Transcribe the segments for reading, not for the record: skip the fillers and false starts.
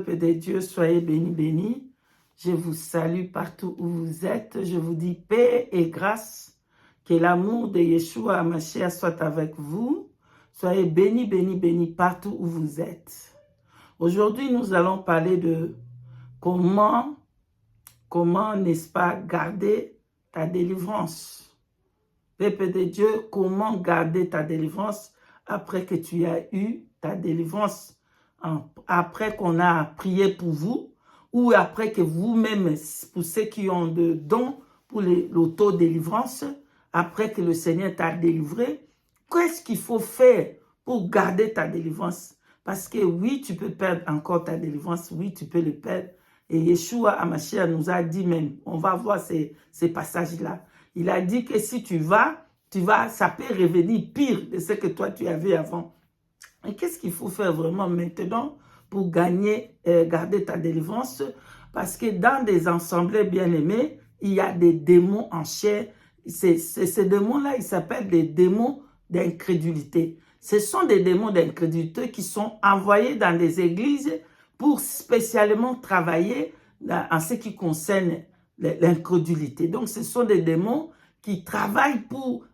Peuple de Dieu, soyez bénis, bénis. Je vous salue partout où vous êtes. Je vous dis paix et grâce. Que l'amour de Yeshua HaMashiach soit avec vous. Soyez bénis, bénis, bénis partout où vous êtes. Aujourd'hui, nous allons parler de comment n'est-ce pas, garder ta délivrance. Peuple de Dieu, comment garder ta délivrance après que tu as eu ta délivrance, après qu'on a prié pour vous, ou après que vous-même, pour ceux qui ont de dons pour l'auto-délivrance, après que le Seigneur t'a délivré, qu'est-ce qu'il faut faire pour garder ta délivrance? Parce que oui, tu peux perdre encore ta délivrance, oui, tu peux le perdre. Et Yeshua HaMashiach nous a dit même, on va voir ces passages-là. Il a dit que si tu vas, ça peut revenir pire de ce que toi tu avais avant. Et qu'est-ce qu'il faut faire vraiment maintenant pour garder ta délivrance? Parce que dans des assemblées bien-aimées, il y a des démons en chair. Ces démons-là, ils s'appellent des démons d'incrédulité. Ce sont des démons d'incrédulité qui sont envoyés dans des églises pour spécialement travailler en ce qui concerne l'incrédulité. Donc, ce sont des démons qui travaillent pour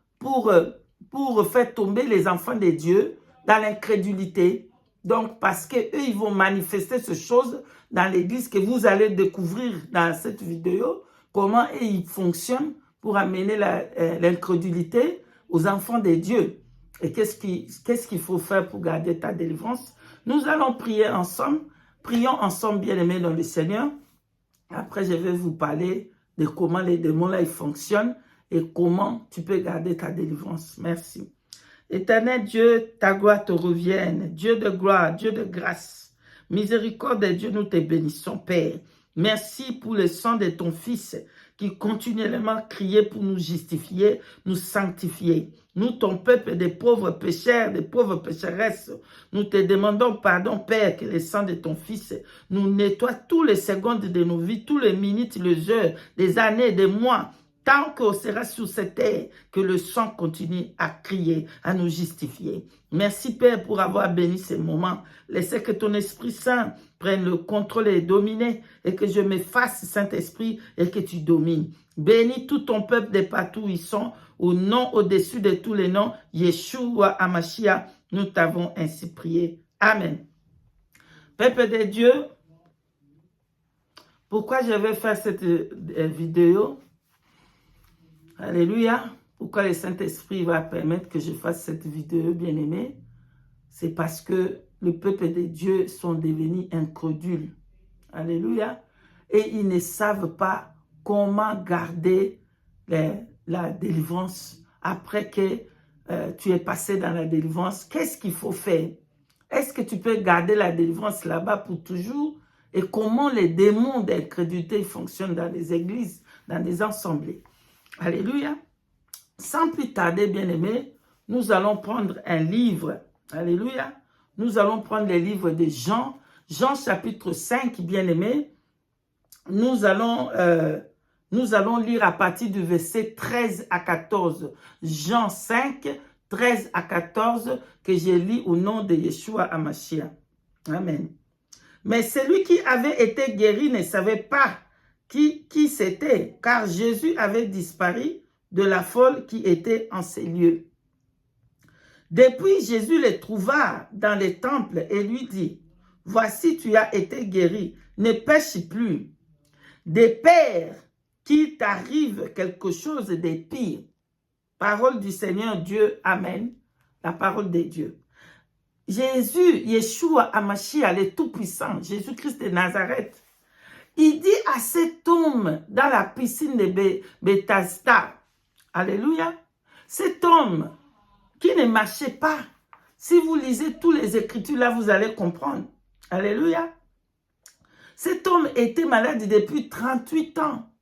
faire tomber les enfants de Dieu dans l'incrédulité. Donc, parce qu'eux, ils vont manifester ces choses dans l'église que vous allez découvrir dans cette vidéo, comment ils fonctionnent pour amener l'incrédulité aux enfants de Dieu. Et qu'est-ce qu'il faut faire pour garder ta délivrance? Nous allons prier ensemble. Prions ensemble, bien-aimés dans le Seigneur. Après, je vais vous parler de comment les démons-là, ils fonctionnent et comment tu peux garder ta délivrance. Merci. Éternel Dieu, ta gloire te revienne. Dieu de gloire, Dieu de grâce. Miséricorde de Dieu, nous te bénissons, Père. Merci pour le sang de ton Fils qui continuellement criait pour nous justifier, nous sanctifier. Nous, ton peuple des pauvres pécheurs, des pauvres pécheresses, nous te demandons pardon, Père, que le sang de ton Fils nous nettoie tous les secondes de nos vies, tous les minutes, les heures, des années, des mois, tant qu'on sera sur cette terre, que le sang continue à crier, à nous justifier. Merci, Père, pour avoir béni ces moments. Laissez que ton Esprit Saint prenne le contrôle et domine, et que je me fasse, Saint-Esprit, et que tu domines. Bénis tout ton peuple de partout où ils sont, au nom au-dessus de tous les noms, Yeshua HaMashiach, nous t'avons ainsi prié. Amen. Peuple de Dieu, pourquoi je vais faire cette vidéo? Alléluia. Pourquoi le Saint-Esprit va permettre que je fasse cette vidéo, bien-aimée? C'est parce que le peuple de Dieu sont devenus incrédules. Alléluia. Et ils ne savent pas comment garder la délivrance après que tu es passé dans la délivrance. Qu'est-ce qu'il faut faire? Est-ce que tu peux garder la délivrance là-bas pour toujours? Et comment les démons d'incrédulité fonctionnent dans les églises, dans les assemblées? Alléluia. Sans plus tarder, bien-aimés, nous allons prendre un livre. Alléluia. Nous allons prendre le livre de Jean. Jean chapitre 5, bien-aimés. Nous allons lire à partir du verset 13 à 14. Jean 5, 13 à 14, que j'ai lu au nom de Yeshua HaMashiach. Amen. Mais celui qui avait été guéri ne savait pas qui c'était, car Jésus avait disparu de la foule qui était en ces lieux. Depuis, Jésus le trouva dans le temple et lui dit, « Voici, tu as été guéri, ne pêche plus. Des pères qu'il t'arrive quelque chose de pire. » Parole du Seigneur Dieu, Amen. La parole de Dieu. Jésus, Yeshua HaMashiach, le Tout-Puissant, Jésus-Christ de Nazareth, il dit à cet homme dans la piscine de Bethesda, alléluia, cet homme qui ne marchait pas, si vous lisez tous les Écritures là, vous allez comprendre, alléluia. Cet homme était malade depuis 38 ans.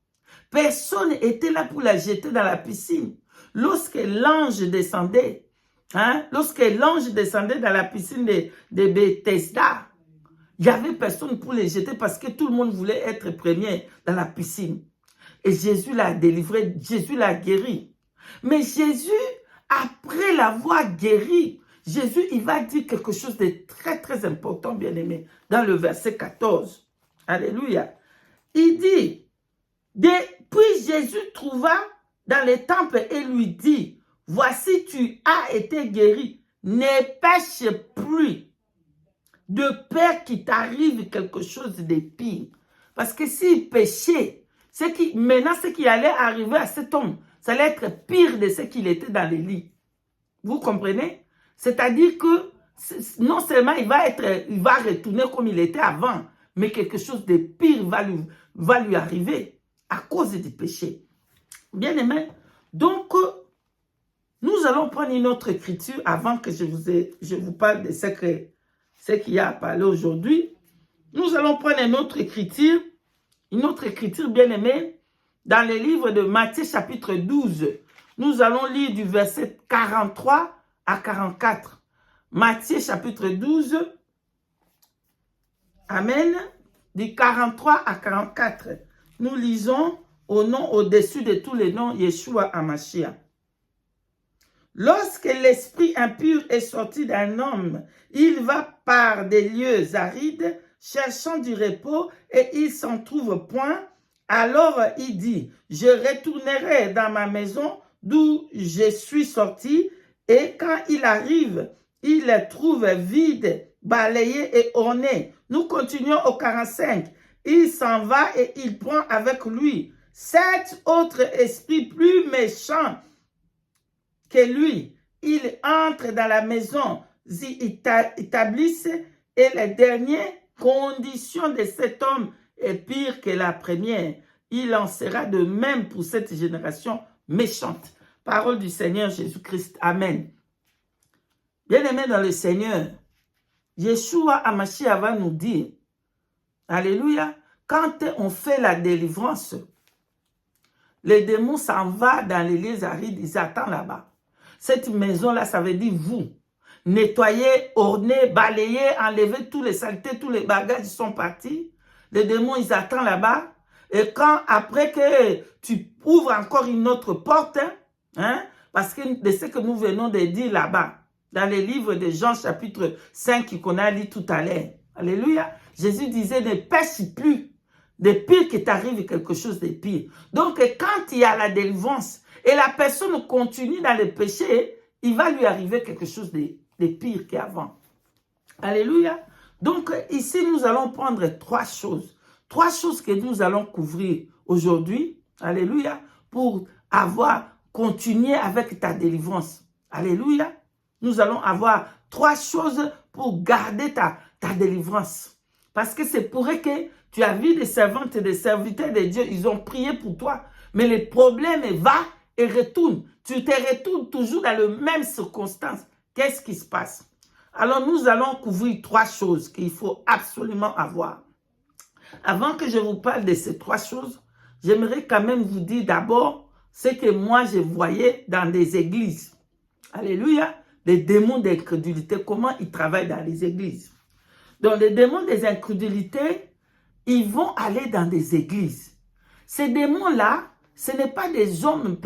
Personne n'était là pour la jeter dans la piscine. Lorsque l'ange descendait, dans la piscine de Bethesda, il n'y avait personne pour les jeter parce que tout le monde voulait être premier dans la piscine. Et Jésus l'a délivré, Jésus l'a guéri. Mais Jésus, après l'avoir guéri, Jésus, il va dire quelque chose de très, très important, bien-aimé, dans le verset 14. Alléluia. Il dit, puis Jésus trouva dans le temple et lui dit, voici, tu as été guéri. Ne pêche plus de peur qu'il t'arrive quelque chose de pire. Parce que s'il péchait, maintenant ce qui allait arriver à cet homme, ça allait être pire de ce qu'il était dans le lit. Vous comprenez? C'est-à-dire que non seulement il va retourner comme il était avant, mais quelque chose de pire va lui arriver à cause du péché. Bien aimé, donc nous allons prendre une autre écriture avant que je vous parle de ce qu'il y a à parler aujourd'hui. Nous allons prendre une autre écriture bien aimée, dans le livre de Matthieu chapitre 12. Nous allons lire du verset 43 à 44. Matthieu chapitre 12. Amen. Du 43 à 44. Nous lisons au nom au-dessus de tous les noms, Yeshua HaMashiach. Lorsque l'esprit impur est sorti d'un homme, il va par des lieux arides, cherchant du repos, et il s'en trouve point. Alors il dit, je retournerai dans ma maison d'où je suis sorti, et quand il arrive, il la trouve vide, balayée et ornée. Nous continuons au 45. Il s'en va et il prend avec lui 7 autres esprits plus méchants que lui. Il entre dans la maison, ils établissent, et la dernière condition de cet homme est pire que la première. Il en sera de même pour cette génération méchante. Parole du Seigneur Jésus-Christ. Amen. Bien-aimés dans le Seigneur, Yeshua HaMashiach va nous dire, alléluia, quand on fait la délivrance, les démons s'en vont dans les lieux arides, ils attendent là-bas. Cette maison-là, ça veut dire vous. Nettoyer, orner, balayer, enlever tous les saletés, tous les bagages sont partis. Les démons, ils attendent là-bas. Et quand, après que tu ouvres encore une autre porte, parce que de ce que nous venons de dire là-bas, dans les livres de Jean chapitre 5 qu'on a lu tout à l'heure. Alléluia. Jésus disait, ne pêche plus. De pire qu'il t'arrive quelque chose de pire. Donc, quand il y a la délivrance et la personne continue dans le péché, il va lui arriver quelque chose de pire qu'avant. Alléluia. Donc, ici, nous allons prendre 3 choses. 3 choses que nous allons couvrir aujourd'hui. Alléluia. Pour continuer avec ta délivrance. Alléluia. Nous allons avoir 3 choses pour garder ta délivrance. Parce que c'est pour que tu as vu des servantes et des serviteurs de Dieu, ils ont prié pour toi. Mais le problème va et retourne. Tu te retournes toujours dans les mêmes circonstances. Qu'est-ce qui se passe? Alors nous allons couvrir 3 choses qu'il faut absolument avoir. Avant que je vous parle de ces 3 choses, j'aimerais quand même vous dire d'abord ce que moi je voyais dans des églises. Alléluia. Les démons d'incrédulité, comment ils travaillent dans les églises. Donc les démons des incrédulités, ils vont aller dans des églises. Ces démons-là, ce n'est pas des hommes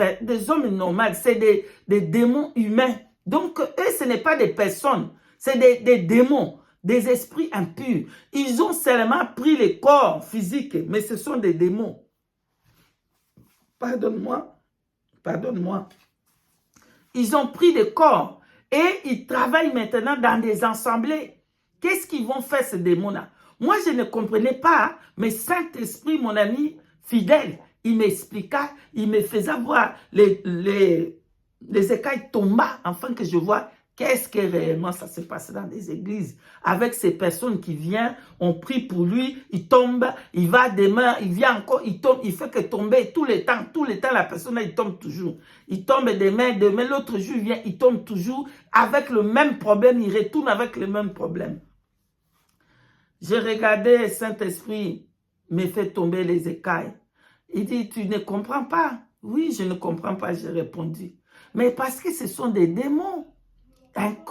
normaux, c'est des démons humains. Donc eux, ce n'est pas des personnes, c'est des démons, des esprits impurs. Ils ont seulement pris le corps physique, mais ce sont des démons. Pardonne-moi. Ils ont pris le corps. Et ils travaillent maintenant dans des assemblées. Qu'est-ce qu'ils vont faire ces démons-là? Moi, je ne comprenais pas, mais Saint-Esprit, mon ami fidèle, il m'expliqua, il me faisait voir les écailles tomber afin que je vois qu'est-ce que réellement ça se passe dans des églises. Avec ces personnes qui viennent, on prie pour lui, il tombe, il va demain, il vient encore, il tombe, il fait que tomber tout le temps, la personne, il tombe toujours. Il tombe demain, l'autre jour, il vient, il tombe toujours avec le même problème, il retourne avec le même problème. J'ai regardé Saint-Esprit me fait tomber les écailles. Il dit, tu ne comprends pas? Oui, je ne comprends pas, j'ai répondu. Mais parce que ce sont des démons.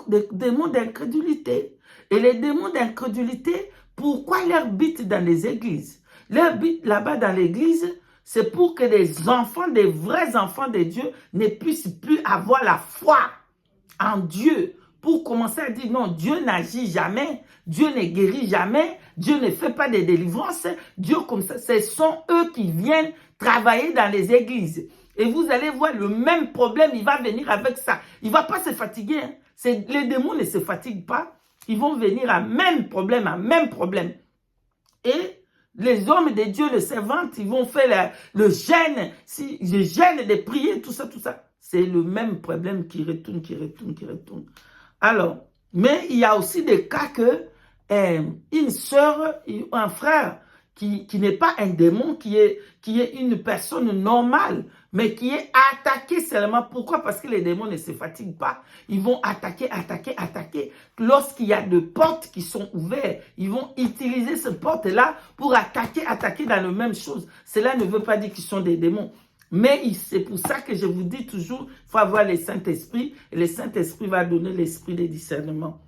Des démons d'incrédulité. Et les démons d'incrédulité, pourquoi leur but dans les églises? Leur but là-bas dans l'église, c'est pour que les enfants, des vrais enfants de Dieu, ne puissent plus avoir la foi en Dieu. pour commencer à dire non, Dieu n'agit jamais, Dieu ne guérit jamais, Dieu ne fait pas de délivrance, Dieu comme ça, ce sont eux qui viennent travailler dans les églises. Et vous allez voir le même problème, il va venir avec ça. Il ne va pas se fatiguer. Hein. Les démons ne se fatiguent pas. Ils vont venir à même problème, Et les hommes de Dieu, les servantes, ils vont faire le jeûne, le jeûne de prier, tout ça. C'est le même problème qui retourne. Alors, mais il y a aussi des cas que une sœur ou un frère qui n'est pas un démon, qui est une personne normale, mais qui est attaqué seulement. Pourquoi? Parce que les démons ne se fatiguent pas. Ils vont attaquer. Lorsqu'il y a des portes qui sont ouvertes, ils vont utiliser ces portes-là pour attaquer dans la même chose. Cela ne veut pas dire qu'ils sont des démons. Mais c'est pour ça que je vous dis toujours, il faut avoir le Saint-Esprit, et le Saint-Esprit va donner l'esprit de discernement.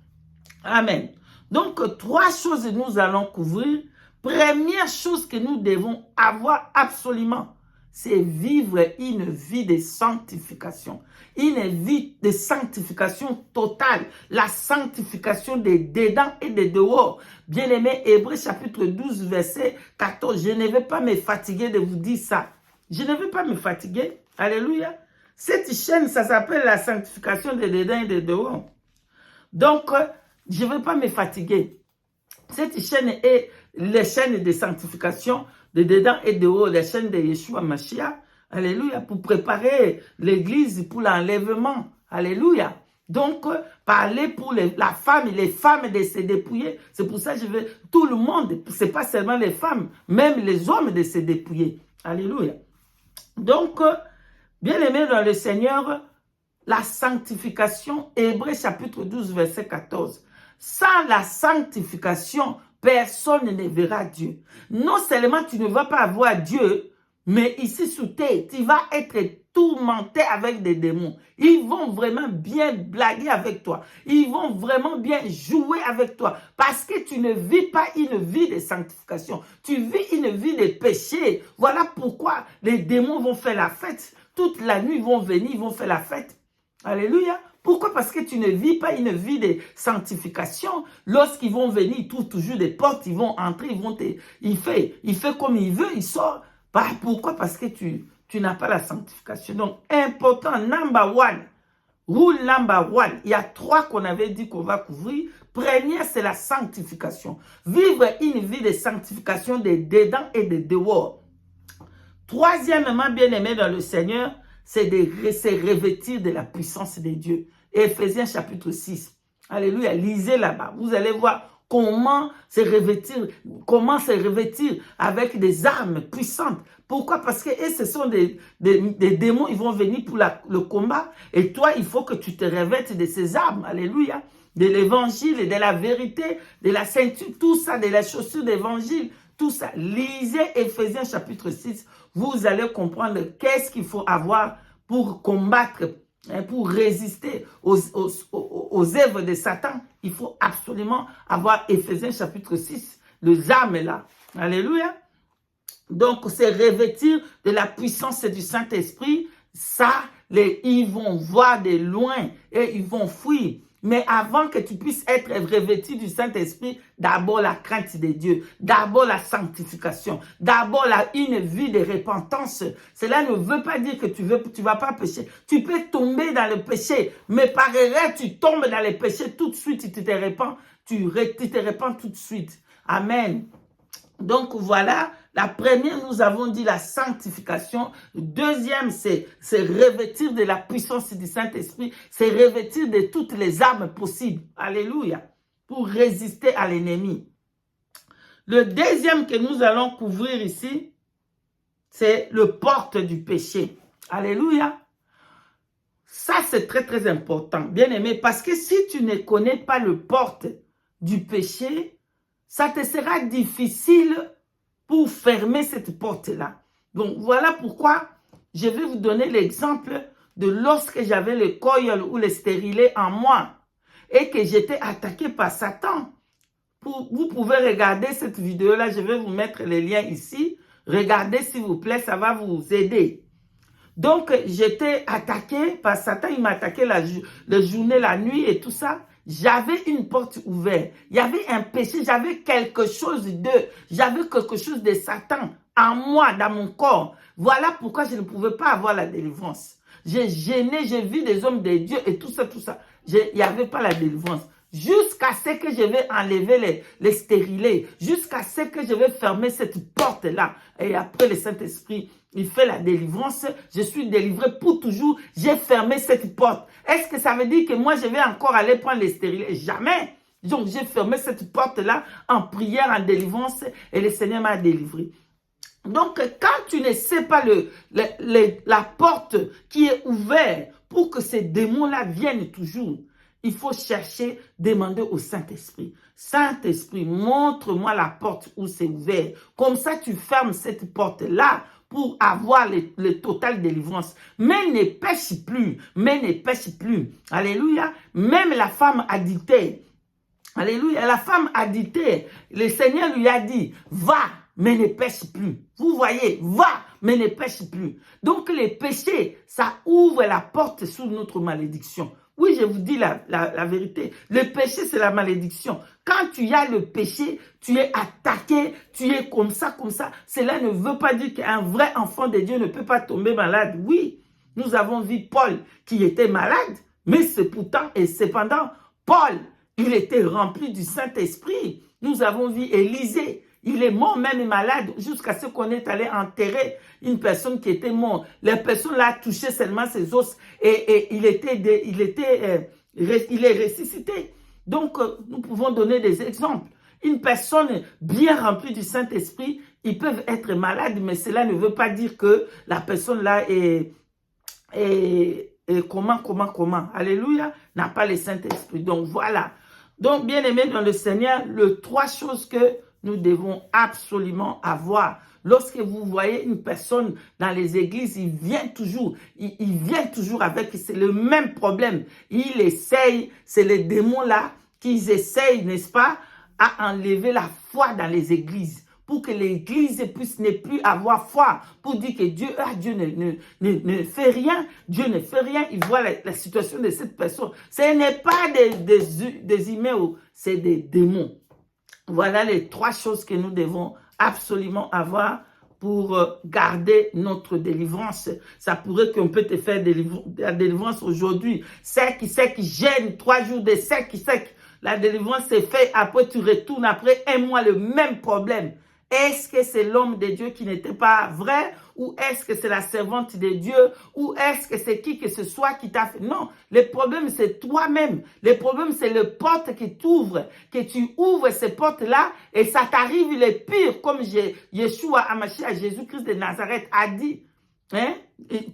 Amen. Donc, 3 choses nous allons couvrir. Première chose que nous devons avoir absolument, c'est vivre une vie de sanctification. Une vie de sanctification totale. La sanctification des dedans et des dehors. Bien-aimé, Hébreux chapitre 12, verset 14. Je ne vais pas me fatiguer de vous dire ça. Je ne vais pas me fatiguer. Alléluia. Cette chaîne, ça s'appelle la sanctification des dedans et des dehors. Donc, je ne vais pas me fatiguer. Cette chaîne est les chaînes de sanctification de dedans et de haut, les chaînes de Yeshua Mashiach. Alléluia. Pour préparer l'église pour l'enlèvement. Alléluia. Donc, parler pour la femme, les femmes de se dépouiller. C'est pour ça que je veux tout le monde. Ce n'est pas seulement les femmes, même les hommes de se dépouiller. Alléluia. Donc, bien-aimés dans le Seigneur, la sanctification, Hébreux chapitre 12, verset 14. Sans la sanctification, personne ne verra Dieu. Non seulement tu ne vas pas voir Dieu, mais ici sous terre, tu vas être tourmenté avec des démons. Ils vont vraiment bien blaguer avec toi. Ils vont vraiment bien jouer avec toi. Parce que tu ne vis pas une vie de sanctification. Tu vis une vie de péché. Voilà pourquoi les démons vont faire la fête. Toute la nuit, ils vont venir, ils vont faire la fête. Alléluia. Pourquoi? Parce que tu ne vis pas une vie de sanctification. Lorsqu'ils vont venir, ils trouvent toujours des portes, ils vont entrer, il fait comme il veut, il sort. Pourquoi? Parce que tu n'as pas la sanctification. Donc, important, number one, rule number one. Il y a 3 qu'on avait dit qu'on va couvrir. Première, c'est la sanctification. Vivre une vie de sanctification des dedans et des dehors. Troisièmement, bien-aimé dans le Seigneur, c'est de se revêtir de la puissance de Dieu. Éphésiens chapitre 6. Alléluia. Lisez là-bas. Vous allez voir comment se revêtir avec des armes puissantes. Pourquoi? Parce que ce sont des démons, ils vont venir pour le combat. Et toi, il faut que tu te revêtes de ces armes. Alléluia. De l'évangile, de la vérité, de la ceinture, tout ça, de la chaussure d'évangile. Tout ça. Lisez Éphésiens chapitre 6. Vous allez comprendre qu'est-ce qu'il faut avoir pour combattre, pour résister aux œuvres de Satan. Il faut absolument avoir Éphésiens chapitre 6, les armes là. Alléluia. Donc, c'est revêtir de la puissance du Saint-Esprit. Ça, ils vont voir de loin et ils vont fuir. Mais avant que tu puisses être revêtu du Saint-Esprit, d'abord la crainte de Dieu, d'abord la sanctification, d'abord une vie de repentance. Cela ne veut pas dire que tu vas pas pécher. Tu peux tomber dans le péché, mais par erreur, tu tombes dans le péché tout de suite, tu te repens, tu te repens tout de suite. Amen. Donc voilà, la première, nous avons dit la sanctification. Deuxième, c'est revêtir de la puissance du Saint-Esprit. C'est revêtir de toutes les armes possibles. Alléluia. Pour résister à l'ennemi. Le deuxième que nous allons couvrir ici, c'est le porte du péché. Alléluia. Ça, c'est très, très important. Bien aimé, parce que si tu ne connais pas le porte du péché, ça te sera difficile pour fermer cette porte-là. Donc, voilà pourquoi je vais vous donner l'exemple de lorsque j'avais le coil ou le stérilet en moi et que j'étais attaqué par Satan. Vous pouvez regarder cette vidéo-là, je vais vous mettre les liens ici. Regardez s'il vous plaît, ça va vous aider. Donc, j'étais attaqué par Satan, il m'a attaqué la journée, la nuit et tout ça. j'avais une porte ouverte. Il y avait un péché, j'avais quelque chose de Satan en moi, dans mon corps. Voilà pourquoi je ne pouvais pas avoir la délivrance. J'ai gêné, j'ai vu des hommes de Dieu et tout ça, tout ça. Il n'y avait pas la délivrance. Jusqu'à ce que je vais enlever les stérilés, jusqu'à ce que je vais fermer cette porte-là. Et après, le Saint-Esprit, il fait la délivrance. Je suis délivré pour toujours. J'ai fermé cette porte. Est-ce que ça veut dire que moi, je vais encore aller prendre les stérilés? Jamais. Donc, j'ai fermé cette porte-là en prière, en délivrance, et le Seigneur m'a délivré. Donc, quand tu ne sais pas la porte qui est ouverte pour que ces démons-là viennent toujours, il faut chercher, demander au Saint-Esprit. Saint-Esprit, montre-moi la porte où c'est ouvert. Comme ça, tu fermes cette porte-là pour avoir le total délivrance. Mais ne pêche plus. Mais ne pêche plus. Alléluia. Même la femme addictée. Alléluia. La femme addictée, le Seigneur lui a dit, va, mais ne pêche plus. Vous voyez, va, mais ne pêche plus. Donc, les péchés, ça ouvre la porte sous notre malédiction. Oui, je vous dis la vérité. Le péché, c'est la malédiction. Quand tu as le péché, tu es attaqué, tu es comme ça, comme ça. Cela ne veut pas dire qu'un vrai enfant de Dieu ne peut pas tomber malade. Oui, nous avons vu Paul qui était malade, mais c'est pourtant et cependant, Paul, il était rempli du Saint-Esprit. Nous avons vu Élisée. Il est mort même malade jusqu'à ce qu'on est allé enterrer une personne qui était morte. La personne là touché seulement ses os et il est ressuscité. Donc, nous pouvons donner des exemples. Une personne bien remplie du Saint-Esprit, ils peuvent être malades, mais cela ne veut pas dire que la personne là est comment, alléluia, n'a pas le Saint-Esprit. Donc, voilà. Donc, bien aimé dans le Seigneur, les trois choses que nous devons absolument avoir. Lorsque vous voyez une personne dans les églises, il vient toujours avec, c'est le même problème. Il essaye, c'est les démons là, qu'ils essayent, n'est-ce pas, à enlever la foi dans les églises. Pour que l'église puisse ne plus avoir foi. Pour dire que Dieu ne fait rien. Dieu ne fait rien. Il voit la situation de cette personne. Ce n'est pas des humains, c'est des démons. Voilà les trois choses que nous devons absolument avoir pour garder notre délivrance. Ça pourrait qu'on peut te faire la délivrance aujourd'hui. Sec, gêne, 3 jours de sec. La délivrance est faite, après tu retournes, après 1 mois, le même problème. Est-ce que c'est l'homme de Dieu qui n'était pas vrai? Ou est-ce que c'est la servante de Dieu? Ou est-ce que c'est qui que ce soit qui t'a fait? Non, le problème c'est toi-même. Le problème c'est le porte qui t'ouvre, que tu ouvres ces portes-là et ça t'arrive le pire, comme Yeshua Hamashiach, Jésus-Christ de Nazareth a dit, hein,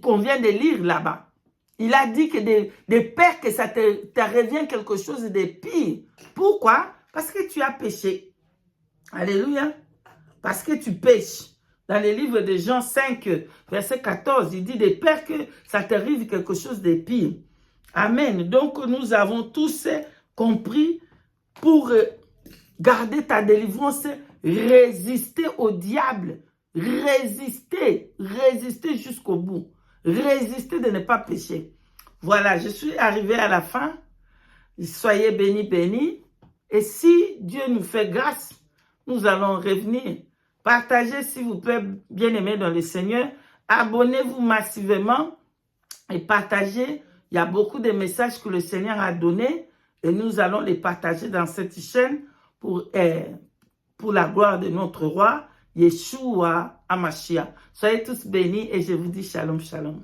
qu'on vient de lire là-bas. Il a dit que de peur que ça te revient quelque chose de pire. Pourquoi? Parce que tu as péché. Alléluia. Parce que tu pêches. Dans le livre de Jean 5, verset 14, il dit de peur que ça t'arrive quelque chose de pire. Amen. Donc, nous avons tous compris, pour garder ta délivrance, résister au diable. Résister jusqu'au bout. Résister de ne pas pécher. Voilà, je suis arrivé à la fin. Soyez bénis, bénis. Et si Dieu nous fait grâce, nous allons revenir. Partagez, s'il vous plaît, bien-aimés dans le Seigneur. Abonnez-vous massivement et partagez. Il y a beaucoup de messages que le Seigneur a donnés et nous allons les partager dans cette chaîne pour la gloire de notre roi, Yeshua Hamashiach. Soyez tous bénis et je vous dis shalom, shalom.